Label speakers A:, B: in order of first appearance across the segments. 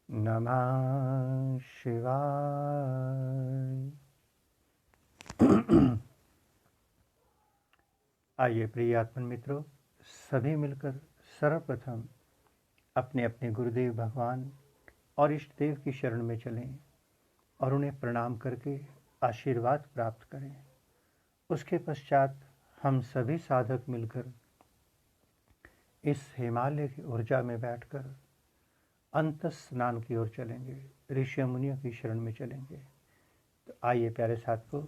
A: नमः शिवाय। आइए प्रिय आत्मन मित्रों, सभी मिलकर सर्वप्रथम अपने अपने गुरुदेव भगवान और इष्ट देव की शरण में चलें और उन्हें प्रणाम करके आशीर्वाद प्राप्त करें। उसके पश्चात हम सभी साधक मिलकर इस हिमालय की ऊर्जा में बैठकर अंतस स्नान की ओर चलेंगे, ऋषि मुनियों की शरण में चलेंगे। तो आइए प्यारे साथियों,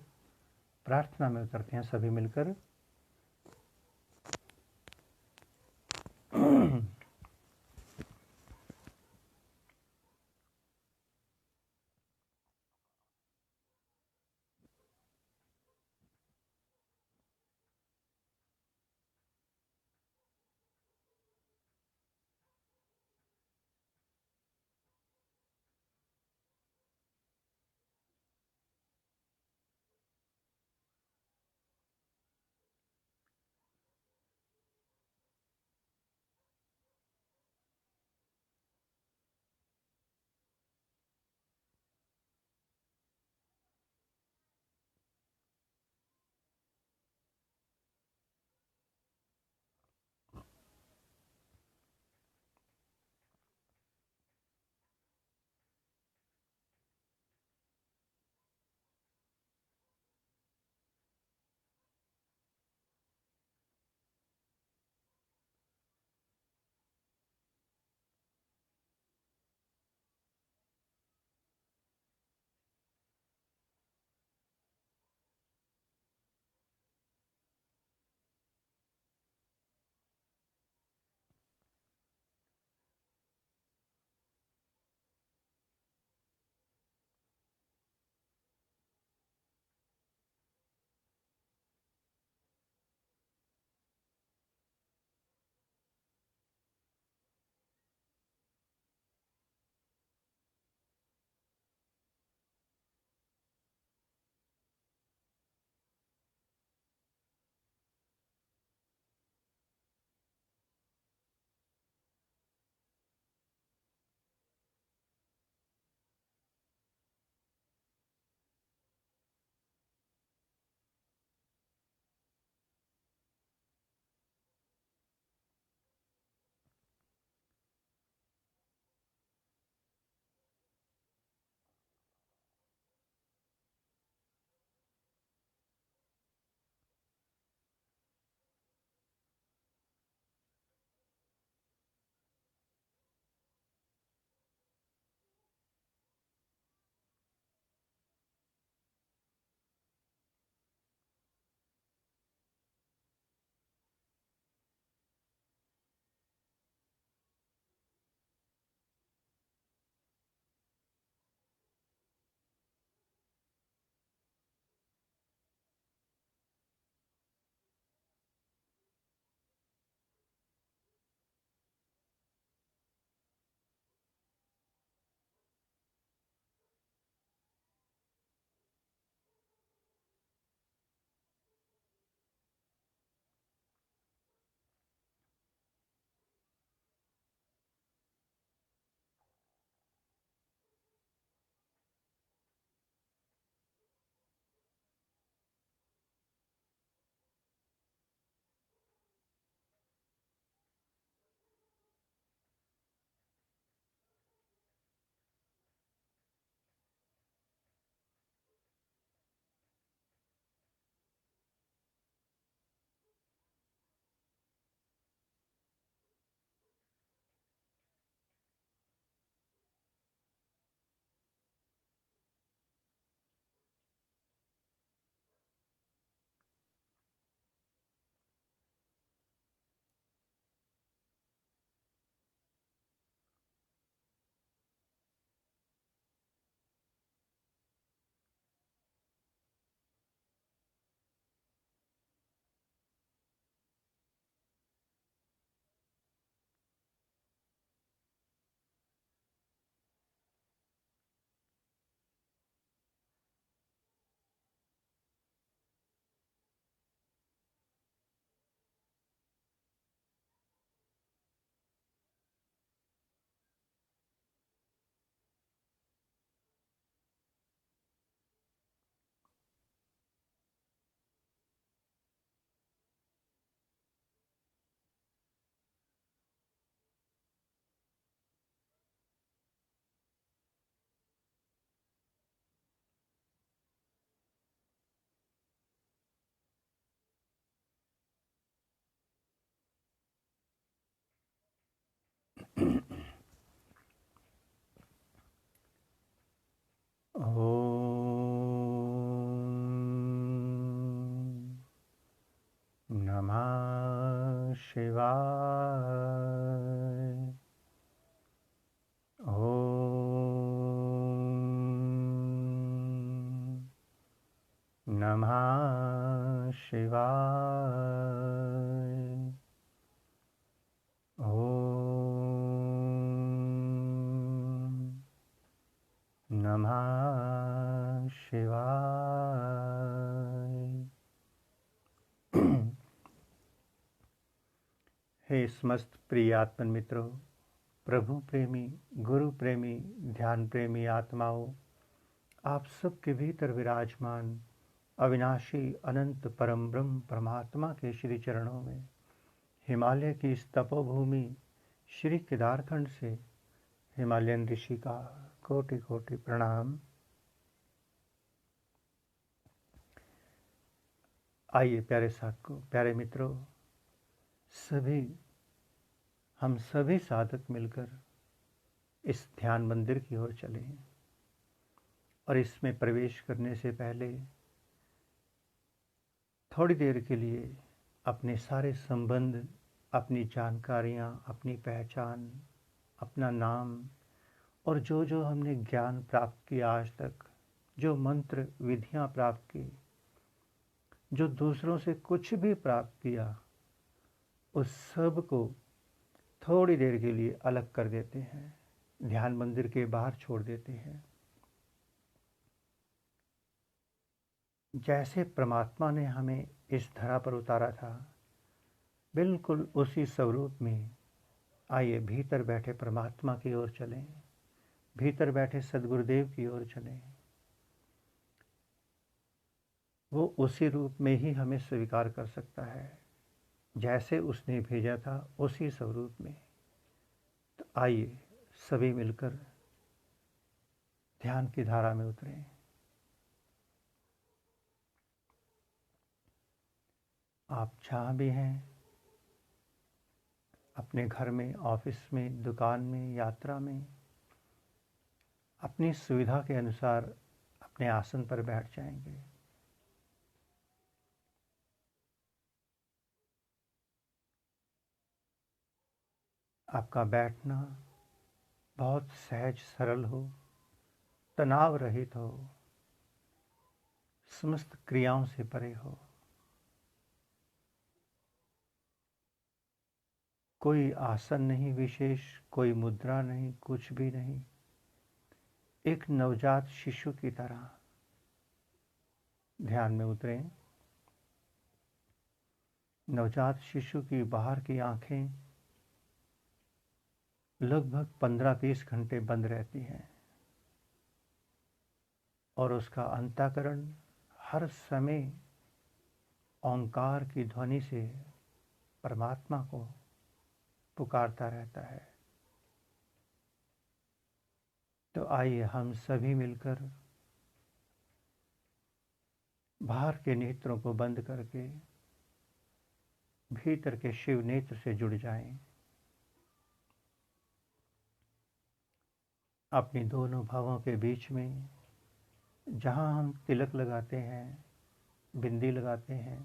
A: प्रार्थना में उतरते हैं सभी मिलकर। शिवाय। ओम नमः शिवाय। ओम नमः शिवाय। हे समस्त प्रिय आत्मन मित्रों, प्रभु प्रेमी, गुरु प्रेमी, ध्यान प्रेमी आत्माओं, आप सबके भीतर विराजमान अविनाशी अनंत परम ब्रह्म परमात्मा के श्री चरणों में हिमालय की इस तपोभूमि श्री केदारखंड से हिमालयन ऋषि का कोटि कोटि प्रणाम। आइए प्यारे साथियों, प्यारे मित्रों, हम सभी साधक मिलकर इस ध्यान मंदिर की ओर चले और इसमें प्रवेश करने से पहले थोड़ी देर के लिए अपने सारे संबंध, अपनी जानकारियाँ, अपनी पहचान, अपना नाम और जो जो हमने ज्ञान प्राप्त किया आज तक, जो मंत्र विधियाँ प्राप्त की, जो दूसरों से कुछ भी प्राप्त किया, उस सब को थोड़ी देर के लिए अलग कर देते हैं, ध्यान मंदिर के बाहर छोड़ देते हैं। जैसे परमात्मा ने हमें इस धरा पर उतारा था, बिल्कुल उसी स्वरूप में आइए भीतर बैठे परमात्मा की ओर चलें, भीतर बैठे सद्गुरुदेव की ओर चलें। वो उसी रूप में ही हमें स्वीकार कर सकता है, जैसे उसने भेजा था उसी स्वरूप में। तो आइए सभी मिलकर ध्यान की धारा में उतरें। आप जहाँ भी हैं, अपने घर में, ऑफिस में, दुकान में, यात्रा में, अपनी सुविधा के अनुसार अपने आसन पर बैठ जाएंगे। आपका बैठना बहुत सहज सरल हो, तनाव रहित हो, समस्त क्रियाओं से परे हो। कोई आसन नहीं विशेष, कोई मुद्रा नहीं, कुछ भी नहीं। एक नवजात शिशु की तरह ध्यान में उतरें। नवजात शिशु की बाहर की आंखें लगभग 15-20 घंटे बंद रहती हैं और उसका अंतःकरण हर समय ओंकार की ध्वनि से परमात्मा को पुकारता रहता है। तो आइए हम सभी मिलकर बाहर के नेत्रों को बंद करके भीतर के शिव नेत्र से जुड़ जाएं। अपनी दोनों भावों के बीच में जहाँ हम तिलक लगाते हैं, बिंदी लगाते हैं,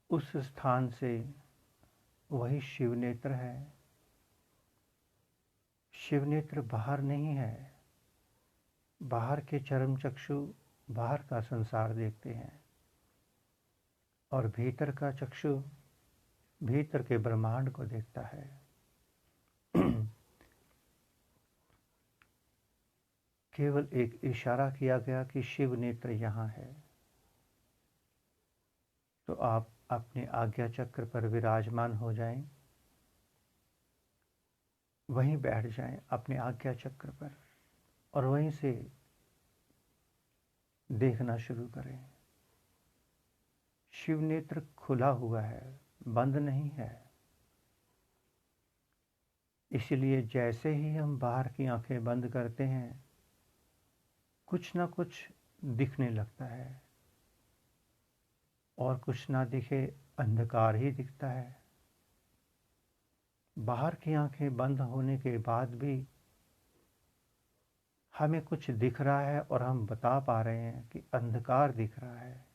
A: उस स्थान से वही शिव नेत्र है। शिव नेत्र बाहर नहीं है। बाहर के चरम चक्षु बाहर का संसार देखते हैं और भीतर का चक्षु भीतर के ब्रह्मांड को देखता है। केवल एक इशारा किया गया कि शिव नेत्र यहाँ है, तो आप अपने आज्ञा चक्र पर विराजमान हो जाएं, वहीं बैठ जाएं अपने आज्ञा चक्र पर और वहीं से देखना शुरू करें। शिव नेत्र खुला हुआ है, बंद नहीं है। इसलिए जैसे ही हम बाहर की आंखें बंद करते हैं, कुछ ना कुछ दिखने लगता है और कुछ ना दिखे अंधकार ही दिखता है। बाहर की आंखें बंद होने के बाद भी हमें कुछ दिख रहा है और हम बता पा रहे हैं कि अंधकार दिख रहा है।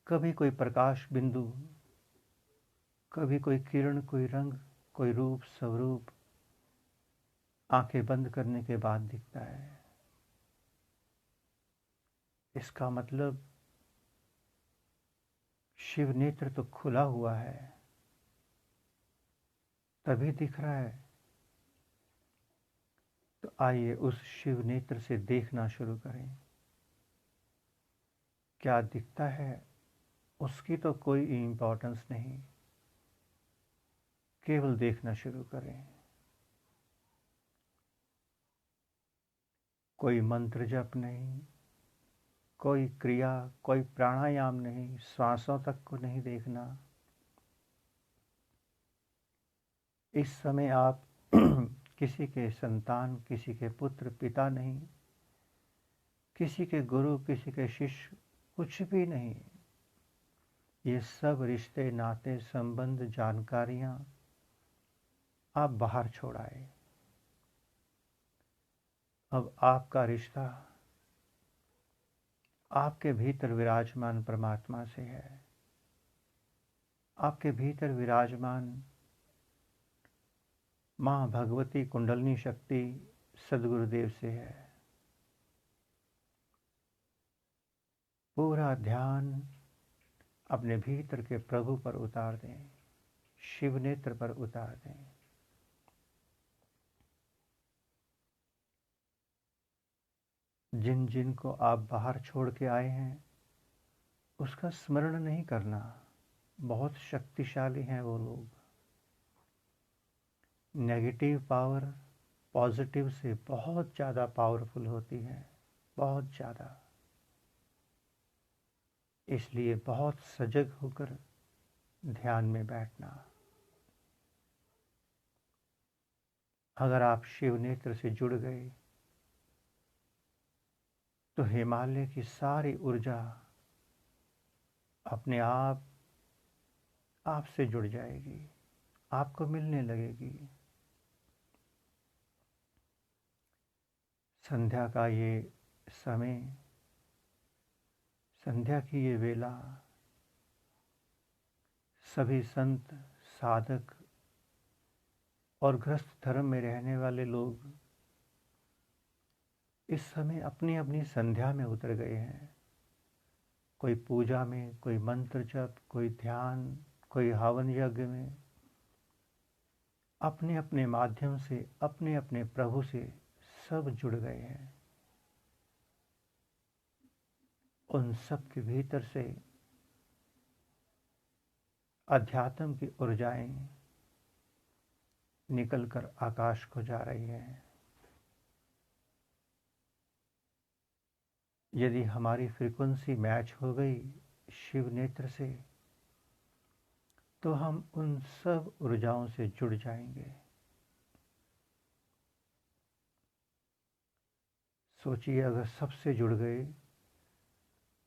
A: कभी कोई प्रकाश बिंदु कभी कोई किरण, कोई रंग, कोई रूप स्वरूप आंखें बंद करने के बाद दिखता है। इसका मतलब शिव नेत्र तो खुला हुआ है, तभी दिख रहा है। तो आइए उस शिव नेत्र से देखना शुरू करें। क्या दिखता है उसकी तो कोई इम्पोर्टेंस नहीं, केवल देखना शुरू करें। कोई मंत्र जप नहीं, कोई क्रिया, कोई प्राणायाम नहीं, श्वासों तक को नहीं देखना। इस समय आप किसी के संतान, किसी के पुत्र, पिता नहीं, किसी के गुरु, किसी के शिष्य, कुछ भी नहीं। ये सब रिश्ते, नाते, संबंध, जानकारियां आप बाहर छोड़ आए। अब आपका रिश्ता आपके भीतर विराजमान परमात्मा से है, आपके भीतर विराजमान माँ भगवती कुंडलिनी शक्ति सद्गुरुदेव से है। पूरा ध्यान अपने भीतर के प्रभु पर उतार दें, शिव नेत्र पर उतार दें। जिन जिन को आप बाहर छोड़ के आए हैं उसका स्मरण नहीं करना। बहुत शक्तिशाली हैं वो लोग। नेगेटिव पावर पॉजिटिव से बहुत ज़्यादा पावरफुल होती है, बहुत ज़्यादा। इसलिए बहुत सजग होकर ध्यान में बैठना। अगर आप शिव नेत्र से जुड़ गए तो हिमालय की सारी ऊर्जा अपने आप आपसे जुड़ जाएगी, आपको मिलने लगेगी। संध्या का ये समय, संध्या की ये वेला, सभी संत, साधक और गृहस्थ धर्म में रहने वाले लोग इस समय अपनी अपनी संध्या में उतर गए हैं। कोई पूजा में, कोई मंत्र जप, कोई ध्यान, कोई हवन यज्ञ में, अपने अपने माध्यम से अपने अपने प्रभु से सब जुड़ गए हैं। उन सब के भीतर से अध्यात्म की ऊर्जाएं निकलकर आकाश को जा रही हैं। यदि हमारी फ्रीक्वेंसी मैच हो गई शिव नेत्र से तो हम उन सब ऊर्जाओं से जुड़ जाएंगे। सोचिए अगर सबसे जुड़ गए,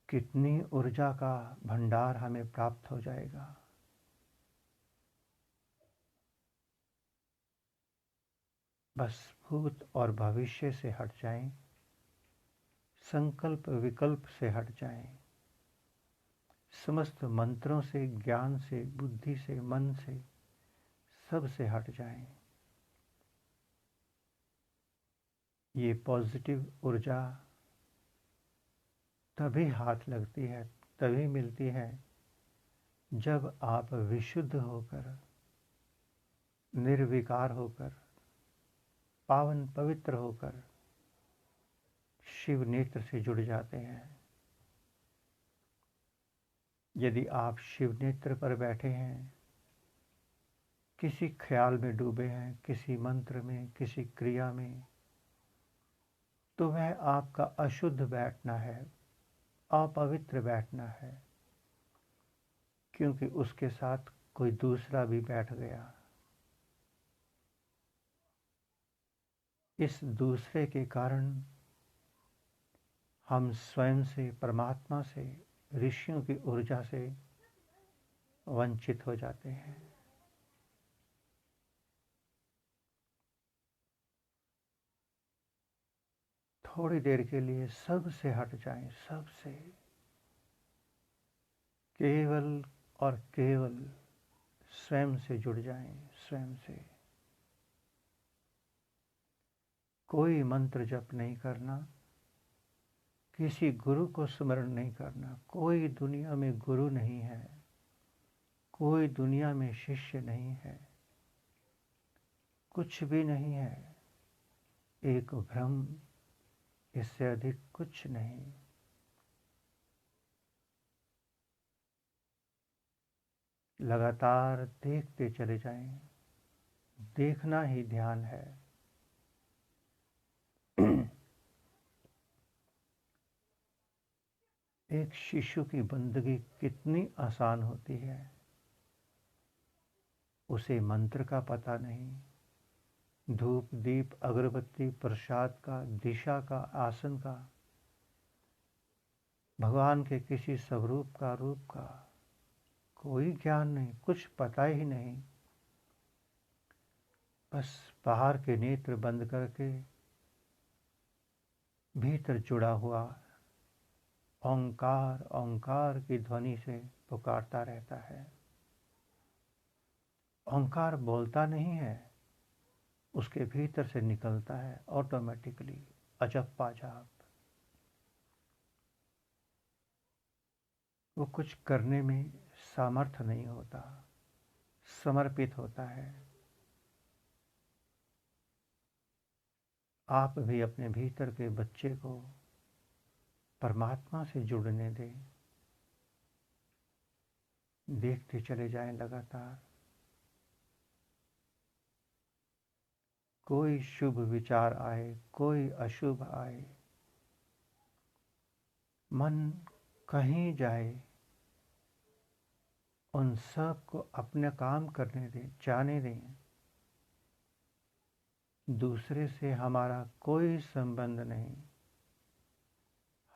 A: कितनी ऊर्जा का भंडार हमें प्राप्त हो जाएगा। बस भूत और भविष्य से हट जाएं, संकल्प विकल्प से हट जाएं, समस्त मंत्रों से, ज्ञान से, बुद्धि से, मन से, सब से हट जाएं। ये पॉजिटिव ऊर्जा तभी हाथ लगती है, तभी मिलती है जब आप विशुद्ध होकर, निर्विकार होकर, पावन पवित्र होकर शिव नेत्र से जुड़ जाते हैं। यदि आप शिव नेत्र पर बैठे हैं, किसी ख्याल में डूबे हैं, किसी मंत्र में, किसी क्रिया में, तो वह आपका अशुद्ध बैठना है, अपवित्र बैठना है, क्योंकि उसके साथ कोई दूसरा भी बैठ गया। इस दूसरे के कारण हम स्वयं से, परमात्मा से, ऋषियों की ऊर्जा से वंचित हो जाते हैं। थोड़ी देर के लिए सब से हट जाएं, सब से, केवल और केवल स्वयं से जुड़ जाएं, स्वयं से। कोई मंत्र जप नहीं करना, किसी गुरु को स्मरण नहीं करना। कोई दुनिया में गुरु नहीं है, कोई दुनिया में शिष्य नहीं है, कुछ भी नहीं है, एक भ्रम, इससे अधिक कुछ नहीं। लगातार देखते चले जाएं, देखना ही ध्यान है। एक शिशु की बंदगी कितनी आसान होती है, उसे मंत्र का पता नहीं, धूप दीप अगरबत्ती प्रसाद का, दिशा का, आसन का, भगवान के किसी स्वरूप का, रूप का कोई ज्ञान नहीं, कुछ पता ही नहीं। बस बाहर के नेत्र बंद करके भीतर जुड़ा हुआ ओंकार ओंकार की ध्वनि से पुकारता रहता है। ओंकार बोलता नहीं है, उसके भीतर से निकलता है ऑटोमेटिकली, अजप जाप। वो कुछ करने में सामर्थ्य नहीं होता, समर्पित होता है। आप भी अपने भीतर के बच्चे को परमात्मा से जुड़ने दें, देखते चले जाएं लगातार। कोई शुभ विचार आए, कोई अशुभ आए, मन कहीं जाए, उन सब को अपने काम करने दें, जाने दें। दूसरे से हमारा कोई संबंध नहीं,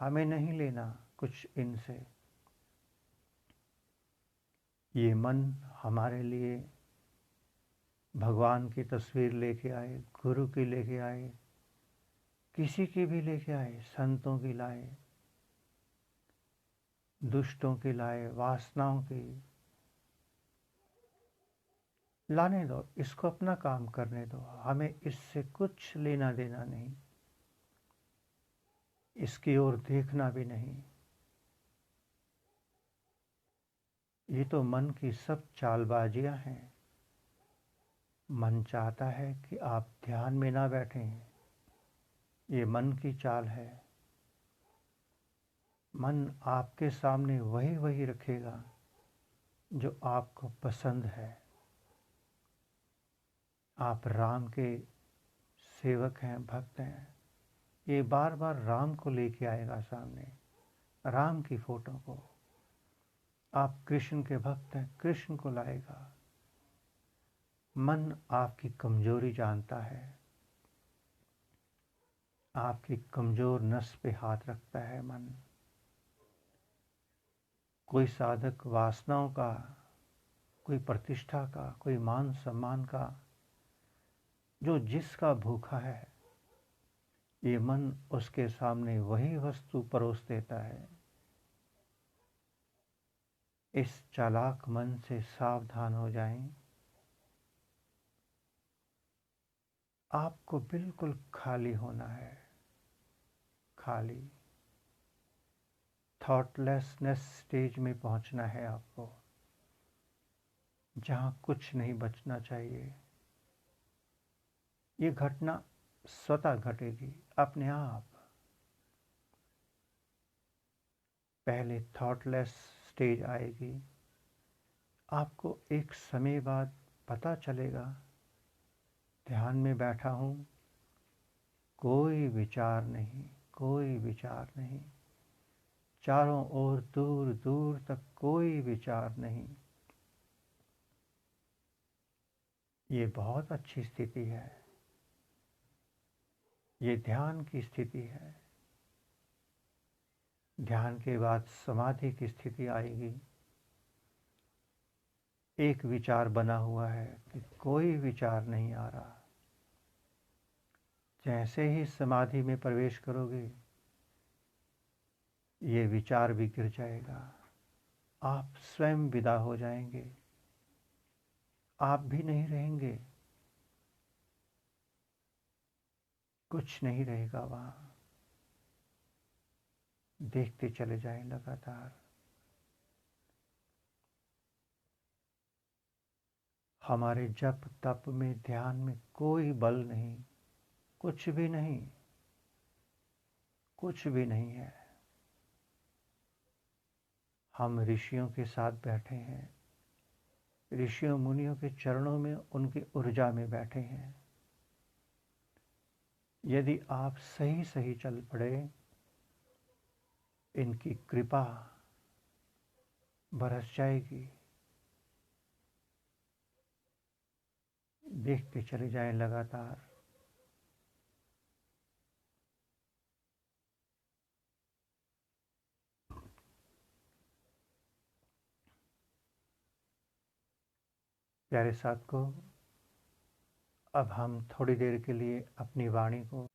A: हमें नहीं लेना कुछ इनसे। ये मन हमारे लिए भगवान की तस्वीर लेके आए, गुरु की लेके आए, किसी की भी लेके आए, संतों की लाए, दुष्टों की लाए, वासनाओं की लाने दो, इसको अपना काम करने दो, हमें इससे कुछ लेना देना नहीं, इसकी ओर देखना भी नहीं। ये तो मन की सब चालबाजियां हैं। मन चाहता है कि आप ध्यान में ना बैठें, ये मन की चाल है। मन आपके सामने वही वही रखेगा जो आपको पसंद है। आप राम के सेवक हैं, भक्त हैं, ये बार बार राम को लेके आएगा सामने, राम की फोटो को। आप कृष्ण के भक्त हैं, कृष्ण को लाएगा। मन आपकी कमजोरी जानता है, आपकी कमजोर नस पे हाथ रखता है मन। कोई साधक वासनाओं का, कोई प्रतिष्ठा का, कोई मान सम्मान का, जो जिसका भूखा है, ये मन उसके सामने वही वस्तु परोस देता है। इस चालाक मन से सावधान हो जाएं। आपको बिल्कुल खाली होना है, खाली। थॉटलेसनेस स्टेज में पहुंचना है आपको, जहां कुछ नहीं बचना चाहिए। ये घटना स्वतः घटेगी अपने आप। पहले थॉटलेस स्टेज आएगी, आपको एक समय बाद पता चलेगा, ध्यान में बैठा हूँ, कोई विचार नहीं, कोई विचार नहीं, चारों ओर दूर दूर तक कोई विचार नहीं। ये बहुत अच्छी स्थिति है, ये ध्यान की स्थिति है। ध्यान के बाद समाधि की स्थिति आएगी। एक विचार बना हुआ है कि कोई विचार नहीं आ रहा। जैसे ही समाधि में प्रवेश करोगे, ये विचार भी गिर जाएगा, आप स्वयं विदा हो जाएंगे। आप भी नहीं रहेंगे, कुछ नहीं रहेगा वहाँ। देखते चले जाएं लगातार। हमारे जप तप में ध्यान में कोई बल नहीं, कुछ भी नहीं, कुछ भी नहीं है। हम ऋषियों के साथ बैठे हैं, ऋषियों मुनियों के चरणों में उनकी ऊर्जा में बैठे हैं। यदि आप सही सही चल पड़े, इनकी कृपा बरस जाएगी। देखते चले जाएं लगातार। प्यारे साथ को, अब हम थोड़ी देर के लिए अपनी वाणी को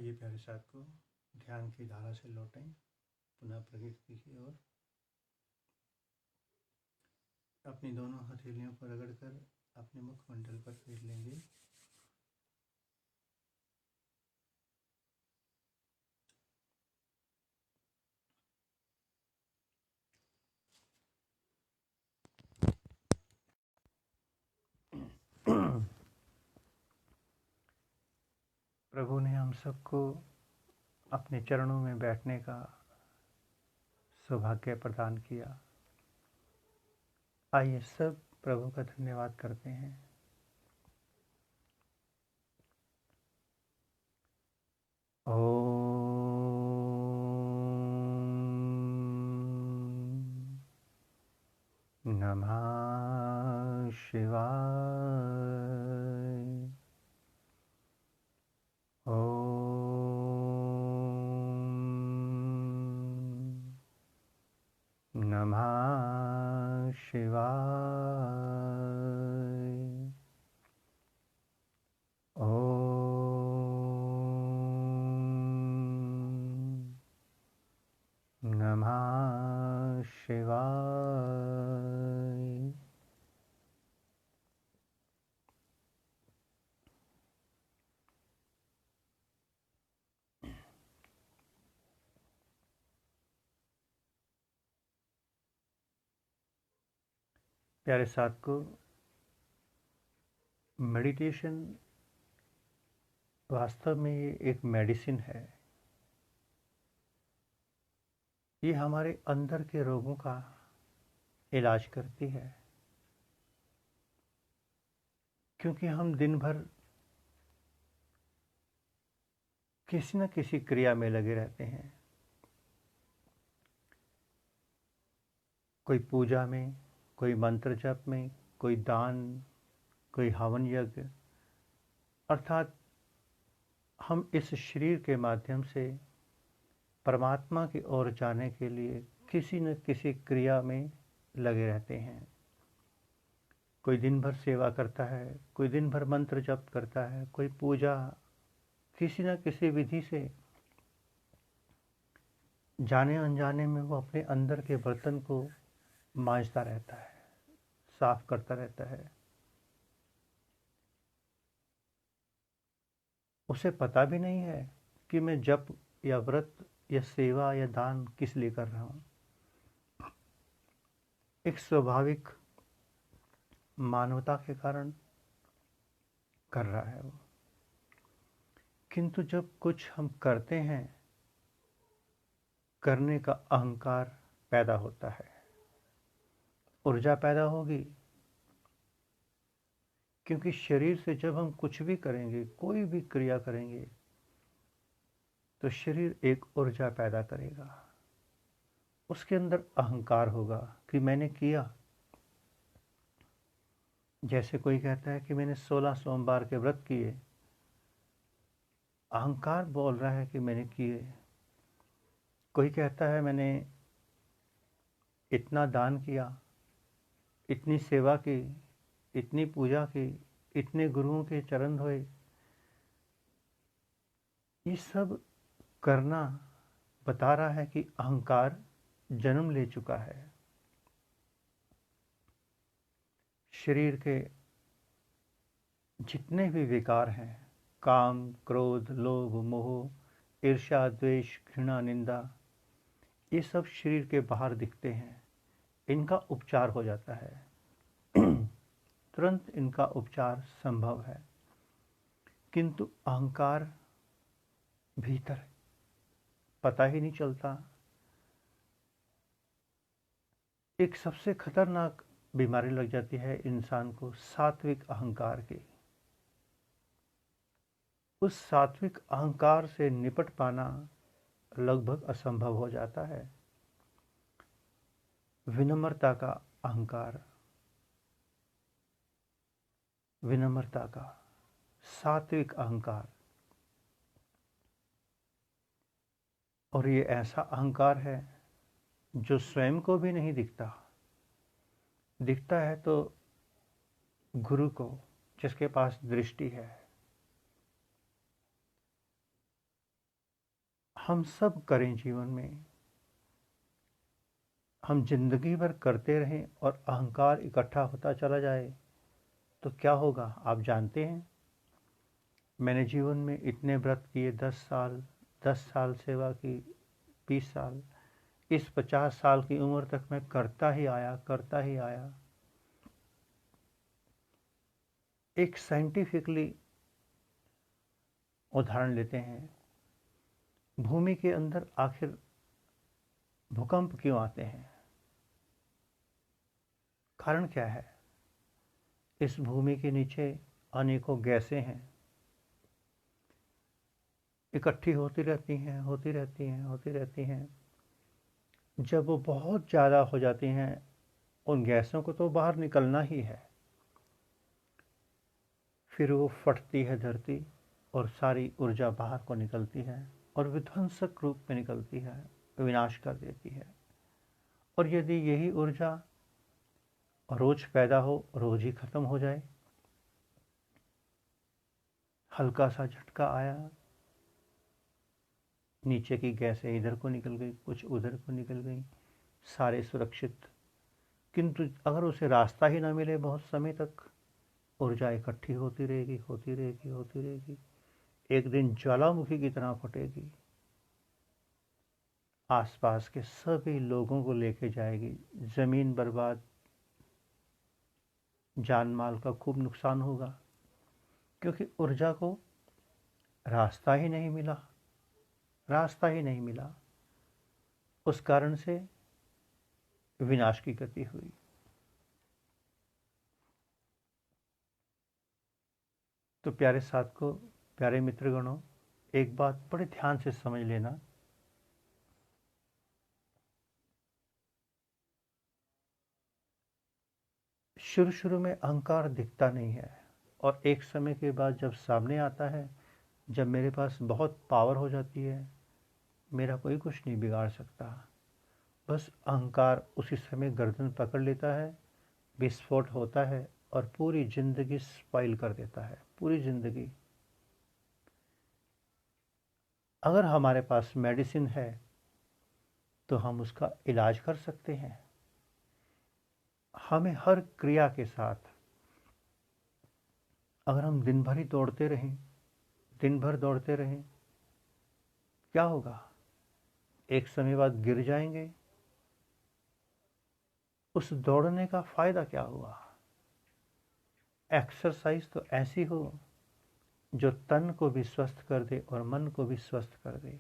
A: आइए प्यारे साथ को ध्यान की धारा से लौटें पुनः प्रकृति की ओर। अपनी दोनों हथेलियों को रगड़कर अपने मुखमंडल पर फेर लेंगे। प्रभु ने हम सबको अपने चरणों में बैठने का सौभाग्य प्रदान किया। आइए सब प्रभु का धन्यवाद करते हैं। ओम नमः शिवाय। ओम नमः शिवाय। ओम नमः शिवाय। प्यारे साथ को मेडिटेशन वास्तव में ये एक मेडिसिन है। ये हमारे अंदर के रोगों का इलाज करती है, क्योंकि हम दिन भर किसी न किसी क्रिया में लगे रहते हैं। कोई पूजा में, कोई मंत्र जप में, कोई दान, कोई हवन यज्ञ, अर्थात हम इस शरीर के माध्यम से परमात्मा की ओर जाने के लिए किसी न किसी क्रिया में लगे रहते हैं। कोई दिन भर सेवा करता है, कोई दिन भर मंत्र जप करता है, कोई पूजा, किसी न किसी विधि से जाने अनजाने में वो अपने अंदर के बर्तन को मांजता रहता है, साफ करता रहता है। उसे पता भी नहीं है कि मैं जप या व्रत या सेवा या दान किस लिए कर रहा हूँ। एक स्वाभाविक मानवता के कारण कर रहा है वो। किंतु जब कुछ हम करते हैं, करने का अहंकार पैदा होता है, ऊर्जा पैदा होगी। क्योंकि शरीर से जब हम कुछ भी करेंगे, कोई भी क्रिया करेंगे, तो शरीर एक ऊर्जा पैदा करेगा। उसके अंदर अहंकार होगा कि मैंने किया। जैसे कोई कहता है कि मैंने 16 सोमवार के व्रत किए, अहंकार बोल रहा है कि मैंने किए। कोई कहता है मैंने इतना दान किया, इतनी सेवा की, इतनी पूजा की, इतने गुरुओं के चरण धोए। ये सब करना बता रहा है कि अहंकार जन्म ले चुका है। शरीर के जितने भी विकार हैं, काम, क्रोध, लोभ, मोह, ईर्ष्या, द्वेष, घृणा, निंदा, ये सब शरीर के बाहर दिखते हैं। इनका उपचार हो जाता है तुरंत इनका उपचार संभव है। किंतु अहंकार भीतर पता ही नहीं चलता। एक सबसे खतरनाक बीमारी लग जाती है इंसान को, सात्विक अहंकार की। उस सात्विक अहंकार से निपट पाना लगभग असंभव हो जाता है। विनम्रता का अहंकार, विनम्रता का सात्विक अहंकार, और ये ऐसा अहंकार है जो स्वयं को भी नहीं दिखता। दिखता है तो गुरु को, जिसके पास दृष्टि है। हम सब करें जीवन में, हम जिंदगी भर करते रहें और अहंकार इकट्ठा होता चला जाए तो क्या होगा आप जानते हैं। मैंने जीवन में इतने व्रत किए, 10 साल, 10 साल सेवा की, 20 साल, इस 50 साल की उम्र तक मैं करता ही आया, करता ही आया। एक साइंटिफिकली उदाहरण लेते हैं, भूमि के अंदर आखिर भूकंप क्यों आते हैं, कारण क्या है। इस भूमि के नीचे अनेकों गैसें हैं, इकट्ठी होती रहती हैं, होती रहती हैं, होती रहती हैं। जब वो बहुत ज़्यादा हो जाती हैं, उन गैसों को तो बाहर निकलना ही है, फिर वो फटती है धरती और सारी ऊर्जा बाहर को निकलती है और विध्वंसक रूप में निकलती है, विनाश कर देती है। और यदि यही ऊर्जा रोज पैदा हो, रोज ही खत्म हो जाए, हल्का सा झटका आया, नीचे की गैसें इधर को निकल गई, कुछ उधर को निकल गई, सारे सुरक्षित। किंतु अगर उसे रास्ता ही ना मिले बहुत समय तक, ऊर्जा इकट्ठी होती रहेगी, होती रहेगी, होती रहेगी, एक दिन ज्वालामुखी की तरह फटेगी, आसपास के सभी लोगों को लेके जाएगी, जमीन बर्बाद, जान माल का खूब नुकसान होगा, क्योंकि ऊर्जा को रास्ता ही नहीं मिला, रास्ता ही नहीं मिला। उस कारण से विनाश की गति हुई। तो प्यारे साथियों, प्यारे मित्रगणों, एक बात बड़े ध्यान से समझ लेना, शुरू शुरू में अहंकार दिखता नहीं है और एक समय के बाद जब सामने आता है, जब मेरे पास बहुत पावर हो जाती है, मेरा कोई कुछ नहीं बिगाड़ सकता। बस अहंकार उसी समय गर्दन पकड़ लेता है, विस्फोट होता है और पूरी जिंदगी स्पॉइल कर देता है, पूरी जिंदगी। अगर हमारे पास मेडिसिन है तो हम उसका इलाज कर सकते हैं। हमें हर क्रिया के साथ, अगर हम दिन भर ही दौड़ते रहें, दिन भर दौड़ते रहें, क्या होगा, एक समय बाद गिर जाएंगे। उस दौड़ने का फायदा क्या हुआ। एक्सरसाइज तो ऐसी हो जो तन को भी स्वस्थ कर दे और मन को भी स्वस्थ कर दे।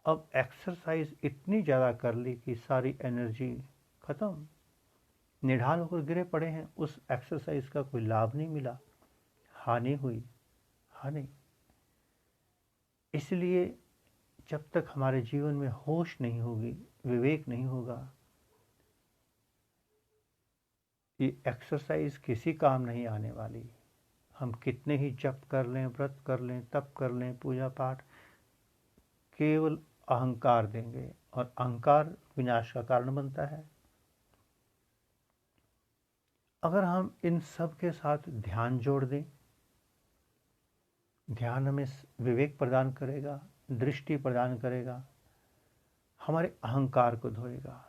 A: अब एक्सरसाइज इतनी ज़्यादा कर ली कि सारी एनर्जी खत्म, निढाल होकर गिरे पड़े हैं, उस एक्सरसाइज का कोई लाभ नहीं मिला, हानि हुई, हानि। इसलिए जब तक हमारे जीवन में होश नहीं होगी, विवेक नहीं होगा, ये एक्सरसाइज किसी काम नहीं आने वाली। हम कितने ही जप कर लें, व्रत कर लें, तप कर लें, पूजा पाठ, केवल अहंकार देंगे और अहंकार विनाश का कारण बनता है। अगर हम इन सब के साथ ध्यान जोड़ दें, ध्यान हमें विवेक प्रदान करेगा, दृष्टि प्रदान करेगा, हमारे अहंकार को धोएगा।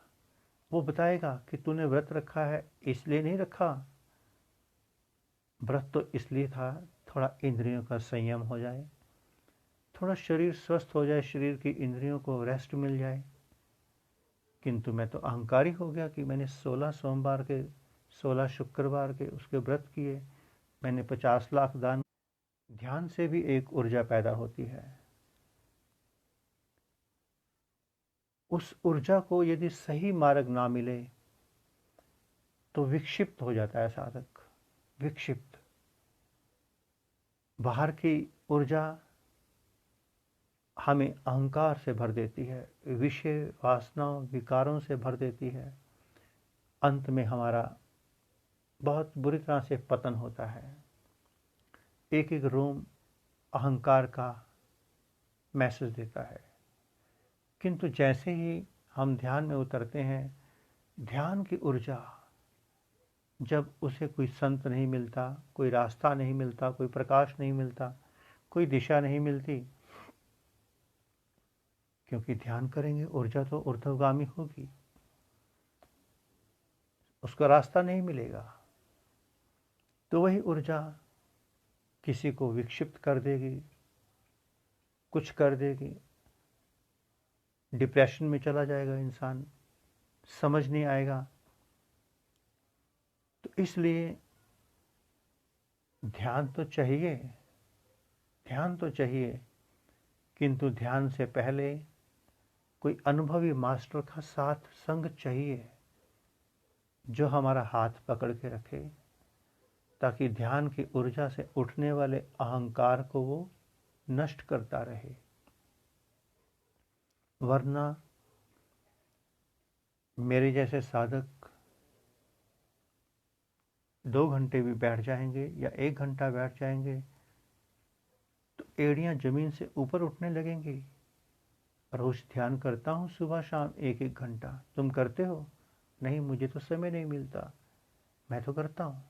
A: वो बताएगा कि तूने व्रत रखा है, इसलिए नहीं रखा, व्रत तो इसलिए था थोड़ा इंद्रियों का संयम हो जाए, थोड़ा शरीर स्वस्थ हो जाए, शरीर की इंद्रियों को रेस्ट मिल जाए। किंतु मैं तो अहंकारी हो गया कि मैंने 16 सोमवार के, 16 शुक्रवार के उसके व्रत किए, मैंने 50 लाख दान। ध्यान से भी एक ऊर्जा पैदा होती है। उस ऊर्जा को यदि सही मार्ग ना मिले तो विक्षिप्त हो जाता है साधक, विक्षिप्त। बाहर की ऊर्जा हमें अहंकार से भर देती है, विषय वासनाओं विकारों से भर देती है, अंत में हमारा बहुत बुरी तरह से पतन होता है। एक एक रोम अहंकार का मैसेज देता है। किंतु जैसे ही हम ध्यान में उतरते हैं, ध्यान की ऊर्जा, जब उसे कोई संत नहीं मिलता, कोई रास्ता नहीं मिलता, कोई प्रकाश नहीं मिलता, कोई दिशा नहीं मिलती, क्योंकि ध्यान करेंगे ऊर्जा तो ऊर्ध्वगामी होगी, उसका रास्ता नहीं मिलेगा। तो वही ऊर्जा किसी को विक्षिप्त कर देगी, कुछ कर देगी, डिप्रेशन में चला जाएगा इंसान, समझ नहीं आएगा। तो इसलिए ध्यान तो चाहिए, ध्यान तो चाहिए, किंतु ध्यान से पहले कोई अनुभवी मास्टर का साथ संग चाहिए, जो हमारा हाथ पकड़ के रखे, ताकि ध्यान की ऊर्जा से उठने वाले अहंकार को वो नष्ट करता रहे। वरना मेरे जैसे साधक 2 घंटे भी बैठ जाएंगे या 1 घंटा बैठ जाएंगे तो एड़ियां जमीन से ऊपर उठने लगेंगी। रोज ध्यान करता हूँ सुबह शाम 1-1 घंटा। तुम करते हो? नहीं, मुझे तो समय नहीं मिलता। मैं तो करता हूँ।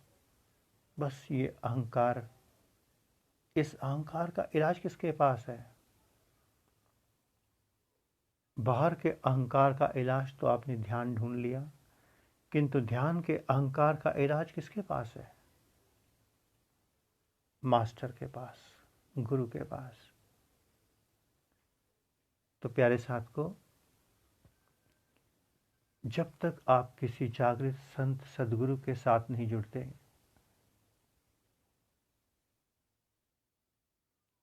A: बस ये अहंकार, इस अहंकार का इलाज किसके पास है? बाहर के अहंकार का इलाज तो आपने ध्यान ढूंढ लिया, किंतु ध्यान के अहंकार का इलाज किसके पास है? मास्टर के पास, गुरु के पास। तो प्यारे साथ को, जब तक आप किसी जागृत संत सदगुरु के साथ नहीं जुड़ते,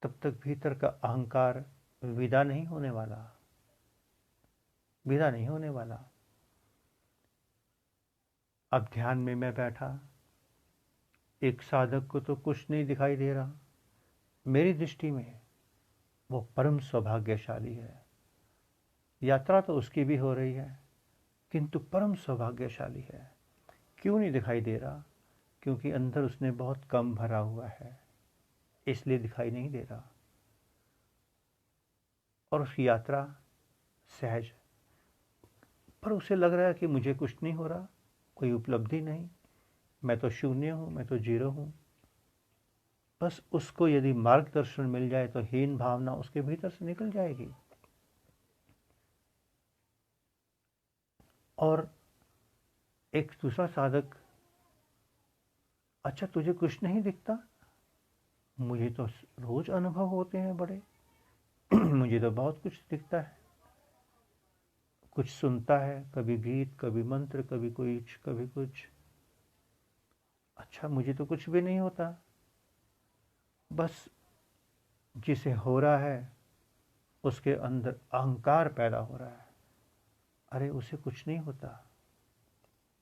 A: तब तक भीतर का अहंकार विदा नहीं होने वाला, विदा नहीं होने वाला। अब ध्यान में मैं बैठा, एक साधक को तो कुछ नहीं दिखाई दे रहा। मेरी दृष्टि में वो परम सौभाग्यशाली है। यात्रा तो उसकी भी हो रही है, किंतु परम सौभाग्यशाली है। क्यों नहीं दिखाई दे रहा? क्योंकि अंदर उसने बहुत कम भरा हुआ है, इसलिए दिखाई नहीं दे रहा। और उसकी यात्रा सहज, पर उसे लग रहा है कि मुझे कुछ नहीं हो रहा, कोई उपलब्धि नहीं, मैं तो शून्य हूँ, मैं तो जीरो हूँ। बस उसको यदि मार्गदर्शन मिल जाए तो हीन भावना उसके भीतर से निकल जाएगी। और एक दूसरा साधक, अच्छा तुझे कुछ नहीं दिखता? मुझे तो रोज अनुभव होते हैं बड़े मुझे तो बहुत कुछ दिखता है, कुछ सुनता है, कभी गीत, कभी मंत्र, कभी कुछ, कभी कुछ। अच्छा मुझे तो कुछ भी नहीं होता। बस जिसे हो रहा है उसके अंदर अहंकार पैदा हो रहा है। अरे उसे कुछ नहीं होता,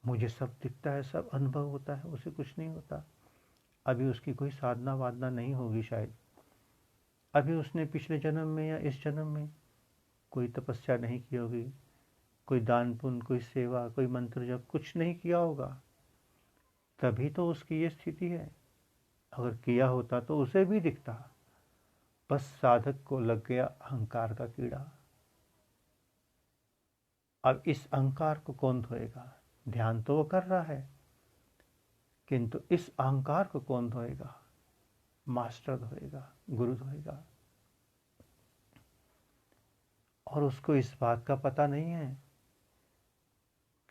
A: मुझे सब दिखता है, सब अनुभव होता है, उसे कुछ नहीं होता। अभी उसकी कोई साधना वादना नहीं होगी शायद, अभी उसने पिछले जन्म में या इस जन्म में कोई तपस्या नहीं की होगी, कोई दान पुण्य, कोई सेवा, कोई मंत्र जप कुछ नहीं किया होगा, तभी तो उसकी ये स्थिति है। अगर किया होता तो उसे भी दिखता। बस साधक को लग गया अहंकार का कीड़ा। अब इस अहंकार को कौन धोएगा? ध्यान तो वो कर रहा है, किंतु इस अहंकार को कौन धोएगा? मास्टर धोएगा, गुरु धोएगा। और उसको इस बात का पता नहीं है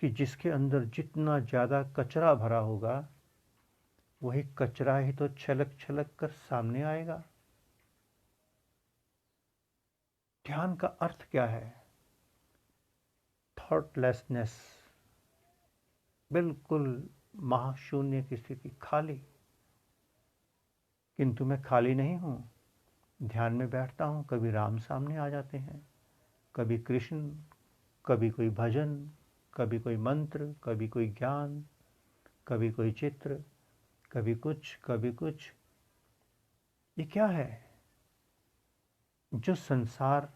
A: कि जिसके अंदर जितना ज़्यादा कचरा भरा होगा, वही कचरा ही तो छलक छलक कर सामने आएगा। ध्यान का अर्थ क्या है? थॉटलेसनेस, बिल्कुल महाशून्य की स्थिति, खाली। किंतु मैं खाली नहीं हूँ। ध्यान में बैठता हूँ, कभी राम सामने आ जाते हैं, कभी कृष्ण, कभी कोई भजन, कभी कोई मंत्र, कभी कोई ज्ञान, कभी कोई चित्र, कभी कुछ, कभी कुछ। ये क्या है? जो संसार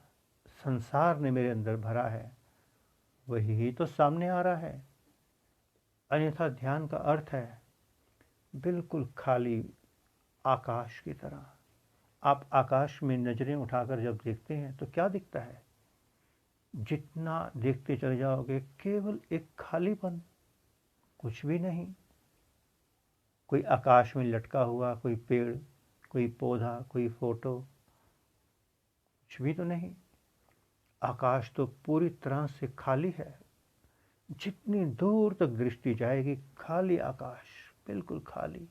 A: संसार ने मेरे अंदर भरा है, वही ही तो सामने आ रहा है। अन्यथा ध्यान का अर्थ है बिल्कुल खाली आकाश की तरह। आप आकाश में नजरें उठाकर जब देखते हैं तो क्या दिखता है? जितना देखते चले जाओगे केवल एक खालीपन, कुछ भी नहीं। कोई आकाश में लटका हुआ कोई पेड़, कोई पौधा, कोई फोटो, कुछ भी तो नहीं। आकाश तो पूरी तरह से खाली है। जितनी दूर तक दृष्टि जाएगी खाली आकाश, बिल्कुल खाली।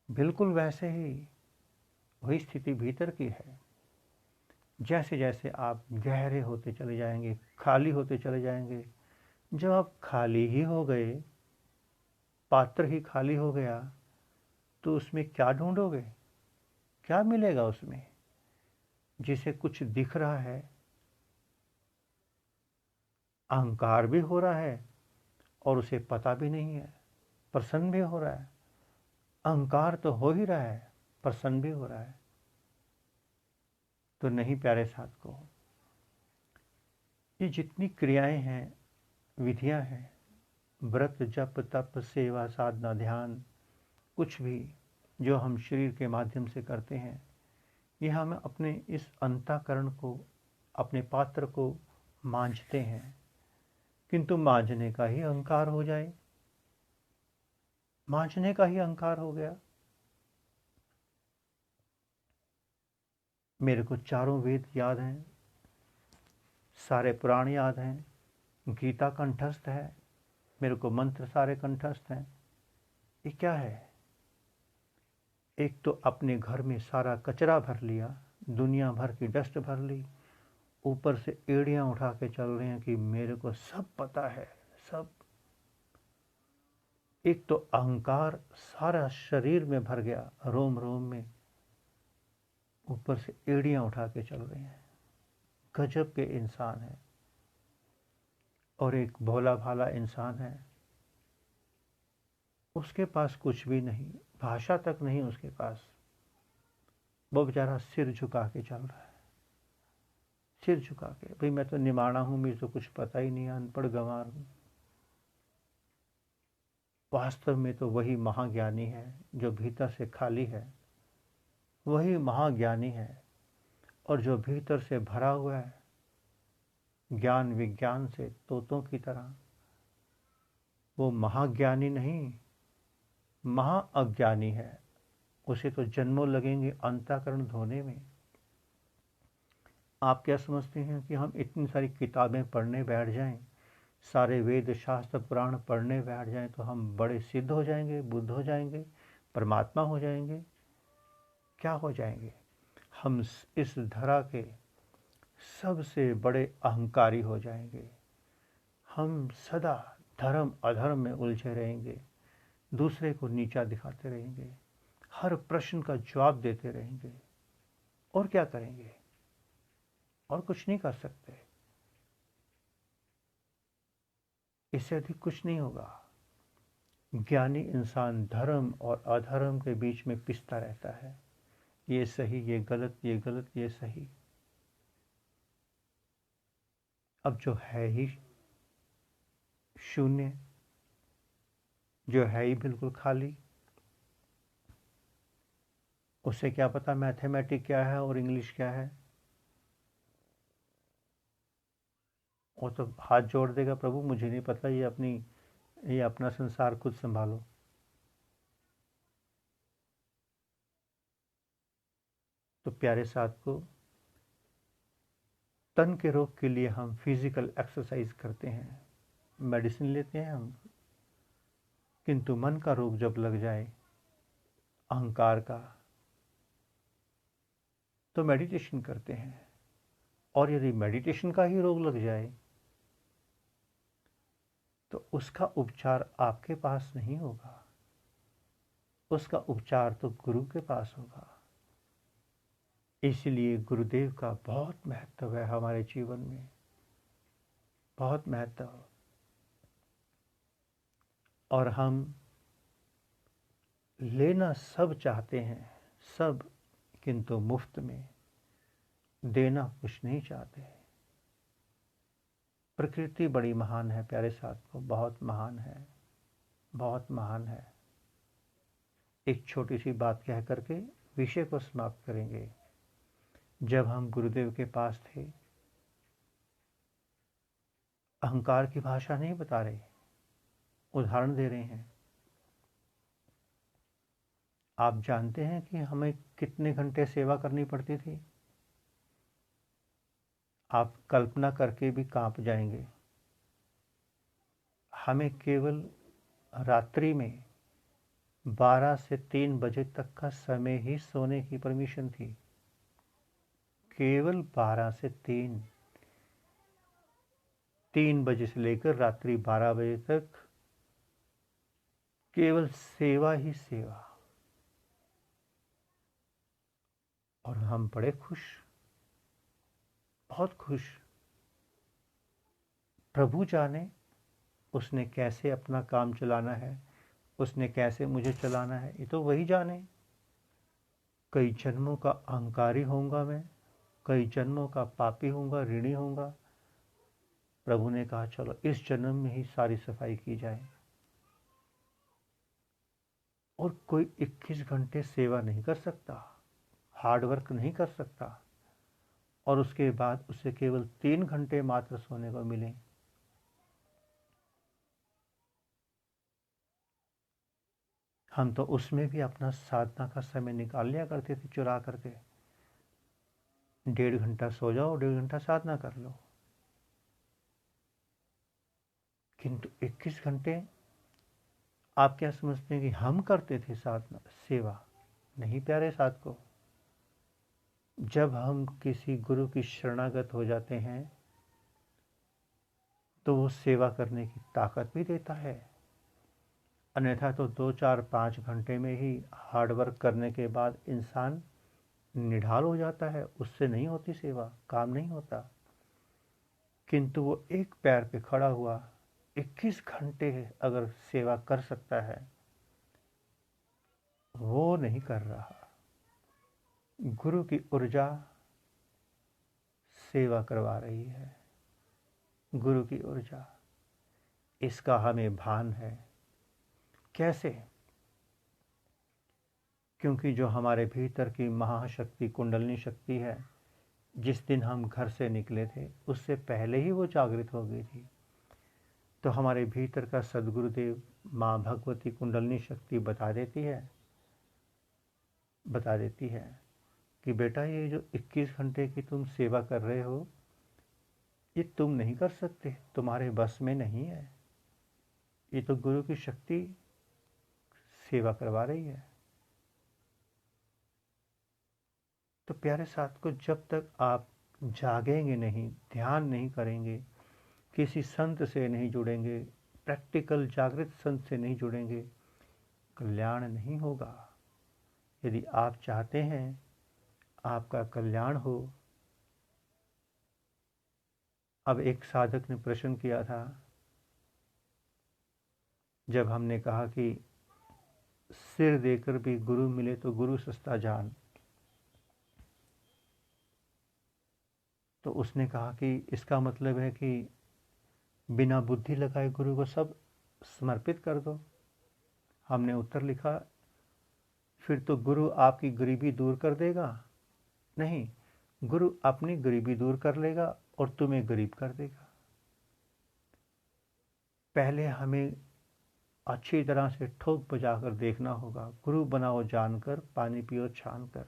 A: बिल्कुल वैसे ही वही स्थिति भीतर की है। जैसे जैसे आप गहरे होते चले जाएंगे, खाली होते चले जाएंगे, जब आप खाली ही हो गए, पात्र ही खाली हो गया, तो उसमें क्या ढूंढोगे? क्या मिलेगा उसमें? जिसे कुछ दिख रहा है, अहंकार भी हो रहा है और उसे पता भी नहीं है, प्रसन्न भी हो रहा है। अहंकार तो हो ही रहा है, प्रसन्न भी हो रहा है। तो नहीं प्यारे साथ को, ये जितनी क्रियाएं हैं, विधियां हैं, व्रत जप तप सेवा साधना ध्यान, कुछ भी जो हम शरीर के माध्यम से करते हैं, ये हम अपने इस अंतःकरण को, अपने पात्र को मांझते हैं। किंतु मांझने का ही अहंकार हो जाए, मांझने का ही अहंकार हो गया। मेरे को चारों वेद याद हैं, सारे पुराण याद हैं, गीता कंठस्थ है, मेरे को मंत्र सारे कंठस्थ हैं। ये क्या है? एक तो अपने घर में सारा कचरा भर लिया, दुनिया भर की डस्ट भर ली, ऊपर से एड़ियां उठा के चल रहे हैं कि मेरे को सब पता है, सब। एक तो अहंकार सारा शरीर में भर गया, रोम रोम में, ऊपर से एड़ियां उठा के चल रहे हैं। गजब के इंसान है। और एक भोला भाला इंसान है, उसके पास कुछ भी नहीं, भाषा तक नहीं उसके पास। वो बेचारा सिर झुका के चल रहा है, सिर झुका के, भाई मैं तो निमाणा हूं, मुझे तो कुछ पता ही नहीं, अनपढ़ गंवार हूं। वास्तव में तो वही महाज्ञानी है जो भीतर से खाली है, वही महाज्ञानी है। और जो भीतर से भरा हुआ है ज्ञान विज्ञान से तोतों की तरह, वो महाज्ञानी नहीं, महाअज्ञानी है। उसे तो जन्मों लगेंगे अंतःकरण धोने में। आप क्या समझते हैं कि हम इतनी सारी किताबें पढ़ने बैठ जाएं, सारे वेद शास्त्र पुराण पढ़ने बैठ जाएं, तो हम बड़े सिद्ध हो जाएंगे, बुद्ध हो जाएंगे, परमात्मा हो जाएंगे? क्या हो जाएंगे? हम इस धरा के सबसे बड़े अहंकारी हो जाएंगे। हम सदा धर्म अधर्म में उलझे रहेंगे, दूसरे को नीचा दिखाते रहेंगे, हर प्रश्न का जवाब देते रहेंगे। और क्या करेंगे? और कुछ नहीं कर सकते, इससे अधिक कुछ नहीं होगा। ज्ञानी इंसान धर्म और अधर्म के बीच में पिसता रहता है, ये सही, ये गलत, ये गलत, ये सही। अब जो है ही शून्य, जो है ही बिल्कुल खाली, उसे क्या पता मैथमेटिक क्या है और इंग्लिश क्या है? वो तो हाथ जोड़ देगा, प्रभु मुझे नहीं पता, ये अपना संसार खुद संभालो। तो प्यारे साथ को, तन के रोग के लिए हम फिजिकल एक्सरसाइज करते हैं, मेडिसिन लेते हैं हम, किंतु मन का रोग जब लग जाए, अहंकार का, तो मेडिटेशन करते हैं। और यदि मेडिटेशन का ही रोग लग जाए, तो उसका उपचार आपके पास नहीं होगा, उसका उपचार तो गुरु के पास होगा। इसलिए गुरुदेव का बहुत महत्व है हमारे जीवन में, बहुत महत्व। और हम लेना सब चाहते हैं, सब, किंतु मुफ्त में। देना कुछ नहीं चाहते। प्रकृति बड़ी महान है प्यारे साथ को, बहुत महान है, बहुत महान है। एक छोटी सी बात कह करके विषय को समाप्त करेंगे। जब हम गुरुदेव के पास थे, अहंकार की भाषा नहीं बता रहे, उदाहरण दे रहे हैं। आप जानते हैं कि हमें कितने घंटे सेवा करनी पड़ती थी? आप कल्पना करके भी कांप जाएंगे। हमें केवल रात्रि में 12 से 3 बजे तक का समय ही सोने की परमिशन थी। केवल 12 से 3 बजे से लेकर रात्रि 12 बजे तक केवल सेवा ही सेवा। और हम बड़े खुश, बहुत खुश। प्रभु जाने उसने कैसे अपना काम चलाना है, उसने कैसे मुझे चलाना है, ये तो वही जाने। कई जन्मों का अहंकारी होऊंगा मैं, कई जन्मों का पापी होऊंगा, ऋणी होऊंगा। प्रभु ने कहा चलो इस जन्म में ही सारी सफाई की जाए। और कोई 21 घंटे सेवा नहीं कर सकता, हार्ड वर्क नहीं कर सकता, और उसके बाद उसे केवल 3 घंटे मात्र सोने को मिले। हम तो उसमें भी अपना साधना का समय निकाल लिया करते थे चुरा करके। 1.5 घंटा सो जाओ, 1.5 घंटा साधना कर लो। किंतु 21 घंटे आप क्या समझते हैं कि हम करते थे साधना सेवा? नहीं प्यारे साथ को। जब हम किसी गुरु की शरणागत हो जाते हैं तो वो सेवा करने की ताकत भी देता है। अन्यथा तो 2, 4, 5 घंटे में ही हार्ड वर्क करने के बाद इंसान निढाल हो जाता है, उससे नहीं होती सेवा, काम नहीं होता। किंतु वो एक पैर पे खड़ा हुआ 21 घंटे अगर सेवा कर सकता है, वो नहीं कर रहा। गुरु की ऊर्जा सेवा करवा रही है, गुरु की ऊर्जा, इसका हमें भान है। कैसे? क्योंकि जो हमारे भीतर की महाशक्ति कुंडलिनी शक्ति है, जिस दिन हम घर से निकले थे उससे पहले ही वो जागृत हो गई थी। तो हमारे भीतर का सदगुरुदेव माँ भगवती कुंडलिनी शक्ति बता देती है कि बेटा ये जो 21 घंटे की तुम सेवा कर रहे हो, ये तुम नहीं कर सकते, तुम्हारे बस में नहीं है। ये तो गुरु की शक्ति सेवा करवा रही है। तो प्यारे साथ को, जब तक आप जागेंगे नहीं, ध्यान नहीं करेंगे, किसी संत से नहीं जुड़ेंगे, प्रैक्टिकल जागृत संत से नहीं जुड़ेंगे, कल्याण नहीं होगा। यदि आप चाहते हैं आपका कल्याण हो। अब एक साधक ने प्रश्न किया था, जब हमने कहा कि सिर देकर भी गुरु मिले तो गुरु सस्ता जान, तो उसने कहा कि इसका मतलब है कि बिना बुद्धि लगाए गुरु को सब समर्पित कर दो। हमने उत्तर लिखा, फिर तो गुरु आपकी गरीबी दूर कर देगा? नहीं, गुरु अपनी गरीबी दूर कर लेगा और तुम्हें गरीब कर देगा। पहले हमें अच्छी तरह से ठोक बजाकर देखना होगा। गुरु बनाओ जानकर, पानी पियो छान कर।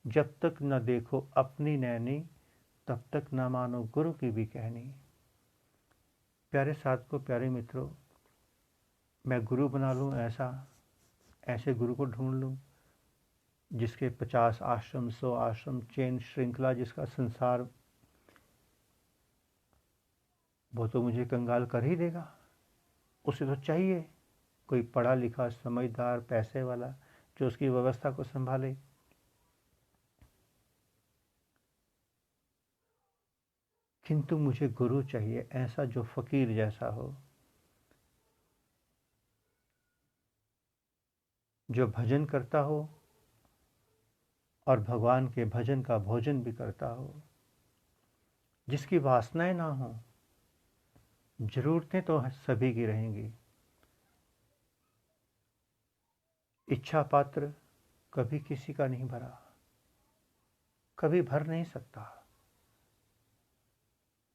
A: जब तक न देखो अपनी नैनी, तब तक न मानो गुरु की भी कहनी। प्यारे साथ को, प्यारे मित्रों, मैं गुरु बना लूँ ऐसे गुरु को ढूंढ लूँ जिसके 50 आश्रम, 100 आश्रम, चेन श्रृंखला जिसका संसार, वो तो मुझे कंगाल कर ही देगा। उसे तो चाहिए कोई पढ़ा लिखा, समझदार, पैसे वाला जो उसकी व्यवस्था को संभाले। किंतु मुझे गुरु चाहिए ऐसा जो फकीर जैसा हो, जो भजन करता हो और भगवान के भजन का भोजन भी करता हो, जिसकी वासनाएं ना हो। जरूरतें तो सभी की रहेंगी, इच्छा पात्र कभी किसी का नहीं भरा, कभी भर नहीं सकता।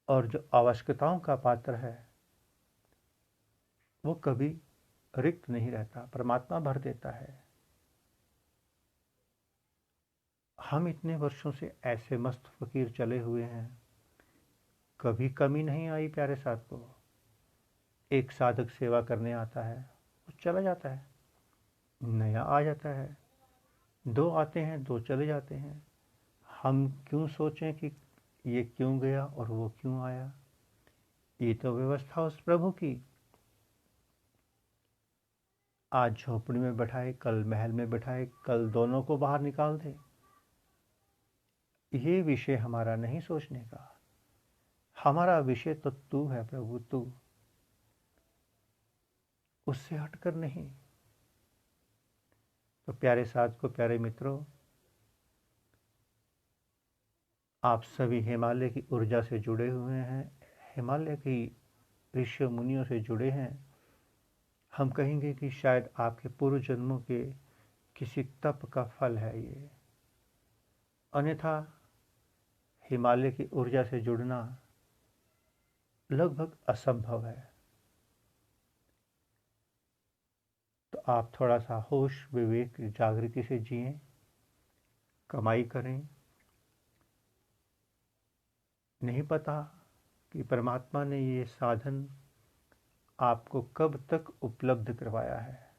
A: और जो आवश्यकताओं का पात्र है वो कभी रिक्त नहीं रहता, परमात्मा भर देता है। हम इतने वर्षों से ऐसे मस्त फकीर चले हुए हैं, कभी कमी नहीं आई प्यारे साथ को। एक साधक सेवा करने आता है, वो चला जाता है, नया आ जाता है, दो आते हैं, दो चले जाते हैं। हम क्यों सोचें कि ये क्यों गया और वो क्यों आया? ये तो व्यवस्था उस प्रभु की। आज झोपड़ी में बैठाए, कल महल में बैठाए, कल दोनों को बाहर निकाल दे। ये विषय हमारा नहीं सोचने का। हमारा विषय तो तू है प्रभु, तू, उससे हटकर नहीं। तो प्यारे साथ को, प्यारे मित्रों, आप सभी हिमालय की ऊर्जा से जुड़े हुए हैं, हिमालय की ऋषि मुनियों से जुड़े हैं। हम कहेंगे कि शायद आपके पूर्व जन्मों के किसी तप का फल है ये। अन्यथा हिमालय की ऊर्जा से जुड़ना लगभग असंभव है। तो आप थोड़ा सा होश, विवेक, जागृति से जिएं, कमाई करें। नहीं पता कि परमात्मा ने ये साधन आपको कब तक उपलब्ध करवाया है,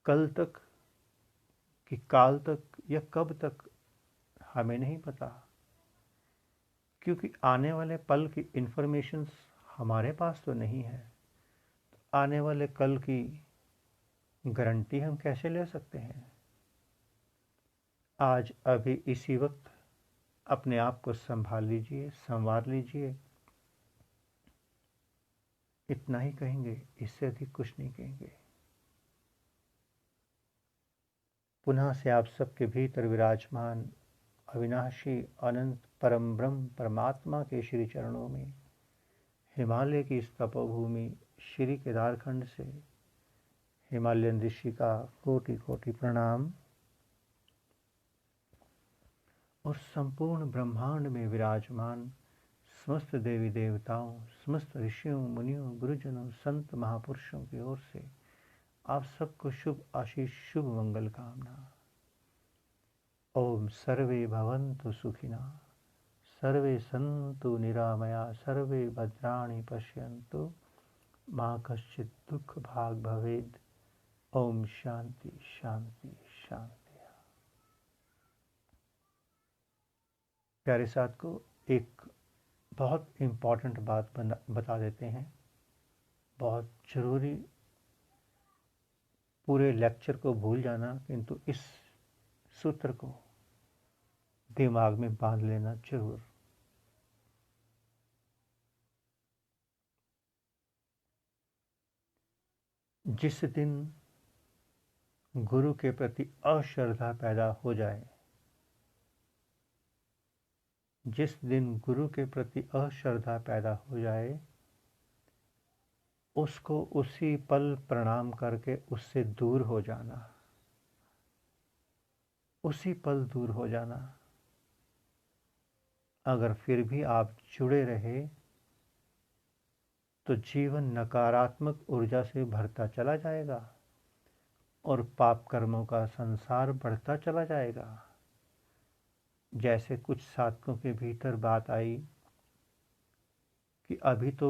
A: कल तक कि काल तक या कब तक, हमें नहीं पता। क्योंकि आने वाले पल की इन्फॉर्मेशंस हमारे पास तो नहीं है। आने वाले कल की गारंटी हम कैसे ले सकते हैं? आज अभी इसी वक्त अपने आप को संभाल लीजिए, संवार लीजिए। इतना ही कहेंगे, इससे अधिक कुछ नहीं कहेंगे। पुनः से आप सबके भीतर विराजमान अविनाशी अनंत परम ब्रह्म परमात्मा के श्री चरणों में, हिमालय की इस तपोभूमि श्री केदारखंड से हिमालयन ऋषि का कोटि कोटि प्रणाम। और संपूर्ण ब्रह्मांड में विराजमान समस्त देवी देवताओं, समस्त ऋषियों, मुनियों, गुरुजनों, संत महापुरुषों की ओर से आप सबको शुभ आशीष, शुभ मंगल कामना। ओम सर्वे भवन्तु सुखिनः, सर्वे सन्तु निरामया, सर्वे भद्राणि पश्यन्तु, मा कश्चित् दुःख भाग् भवेत्। ओम शांति शांति शांति। प्यारे साथ को एक बहुत इम्पॉर्टेंट बात बता देते हैं, बहुत ज़रूरी। पूरे लेक्चर को भूल जाना, किंतु इस सूत्र को दिमाग में बांध लेना जरूर। जिस दिन गुरु के प्रति अश्रद्धा पैदा हो जाए, जिस दिन गुरु के प्रति अश्रद्धा पैदा हो जाए, उसको उसी पल प्रणाम करके उससे दूर हो जाना, उसी पल दूर हो जाना। अगर फिर भी आप जुड़े रहे तो जीवन नकारात्मक ऊर्जा से भरता चला जाएगा और पाप कर्मों का संसार बढ़ता चला जाएगा। जैसे कुछ साधकों के भीतर बात आई कि अभी तो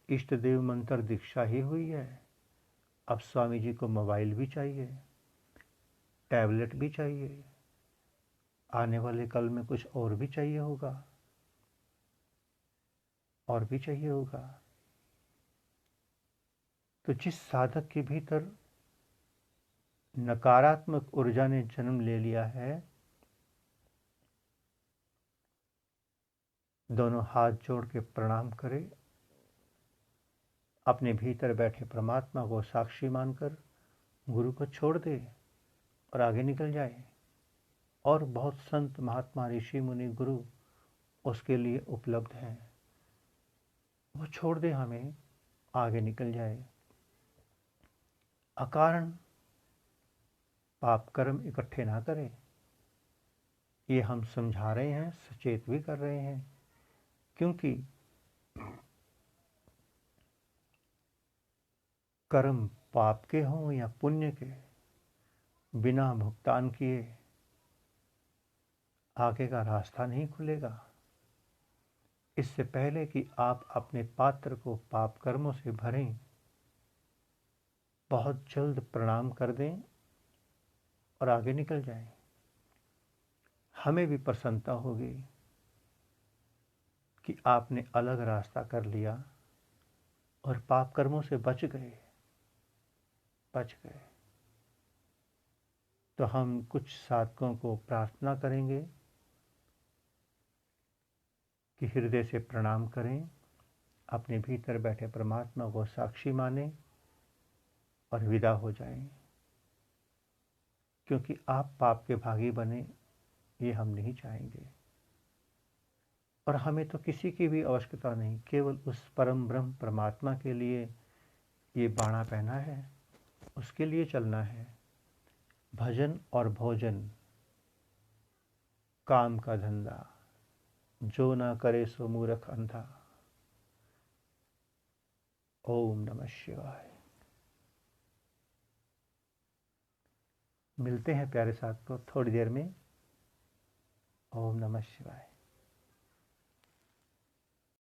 A: इष्ट देव मंत्र दीक्षा ही हुई है, अब स्वामी जी को मोबाइल भी चाहिए, टैबलेट भी चाहिए, आने वाले कल में कुछ और भी चाहिए होगा, और भी चाहिए होगा। तो जिस साधक के भीतर नकारात्मक ऊर्जा ने जन्म ले लिया है, दोनों हाथ जोड़ के प्रणाम करे, अपने भीतर बैठे परमात्मा को साक्षी मानकर गुरु को छोड़ दे और आगे निकल जाए। और बहुत संत महात्मा ऋषि मुनि गुरु उसके लिए उपलब्ध हैं, वो छोड़ दे हमें, आगे निकल जाए। अकारण पाप कर्म इकट्ठे ना करें, ये हम समझा रहे हैं, सचेत भी कर रहे हैं। क्योंकि कर्म पाप के हों या पुण्य के, बिना भुगतान किए आगे का रास्ता नहीं खुलेगा। इससे पहले कि आप अपने पात्र को पाप कर्मों से भरें, बहुत जल्द प्रणाम कर दें और आगे निकल जाएं। हमें भी प्रसन्नता होगी कि आपने अलग रास्ता कर लिया और पाप कर्मों से बच गए। तो हम कुछ साधकों को प्रार्थना करेंगे कि हृदय से प्रणाम करें, अपने भीतर बैठे परमात्मा को साक्षी मानें और विदा हो जाएं, क्योंकि आप पाप के भागी बने ये हम नहीं चाहेंगे। और हमें तो किसी की भी आवश्यकता नहीं, केवल उस परम ब्रह्म परमात्मा के लिए ये बाणा पहना है, उसके लिए चलना है। भजन और भोजन काम का धंधा, जो ना करे सो मूर्ख अंधा। ओम नमः शिवाय। मिलते हैं प्यारे साथियों थोड़ी देर में। ओम नमः शिवाय।